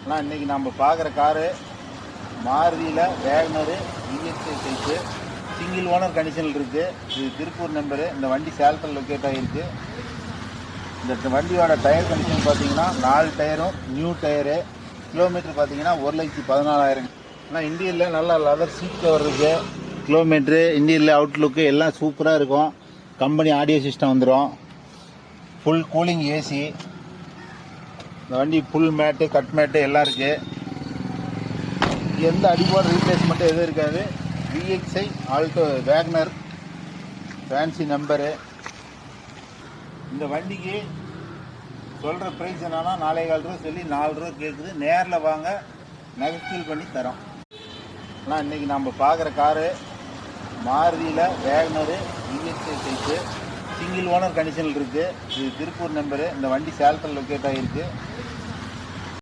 ஆனால் இன்றைக்கி நம்ம பார்க்குற காரு மாருதியில் வேகனரு இஎக்ஸ்ஐ டைப்பு சிங்கிள் ஓனர் கண்டிஷனில் இருக்குது. இது திருப்பூர் நம்பரு. இந்த வண்டி சேலத்தில் லொக்கேட் ஆகிருக்கு. இந்த வண்டியோட டயர் கண்டிஷன் பார்த்தீங்கன்னா 4 டயரும் நியூ டயரு. கிலோமீட்டர் பார்த்தீங்கன்னா 1,14,000. ஆனால் இன்டீரியரில் நல்லா லெதர் சீட் கவர் இருக்குது. கிலோமீட்ரு இன்டீரியரில் அவுட்லுக்கு எல்லாம் சூப்பராக இருக்கும். கம்பெனி ஆடியோ சிஸ்டம் வந்துடும். Full cooling AC. இந்த வண்டி ஃபுல் மேட்டு கட் மேட்டு எல்லாம் இருக்குது. எந்த அடிபாடு ரீப்ளேஸ்மெண்ட்டும் எதுவும் இருக்காது. VXi Alto Wagon R fancy number. இந்த வண்டிக்கு சொல்கிற ப்ரைஸ் என்னன்னா 4,4 ரூபா சொல்லி 4 ரூபா கேட்குது. நேரில் வாங்க, நெகஸ்டில் பண்ணி தரோம். ஆனால் இன்றைக்கி நம்ம பார்க்குற காரு மாருதியில் வேகனரு இஎக்ஸ்ஐ டைப்பு சிங்கிள் ஓனர் கண்டிஷனில் இருக்குது. இது திருப்பூர் நம்பரு. இந்த வண்டி சேலத்தில் லொக்கேட் ஆகிருக்கு.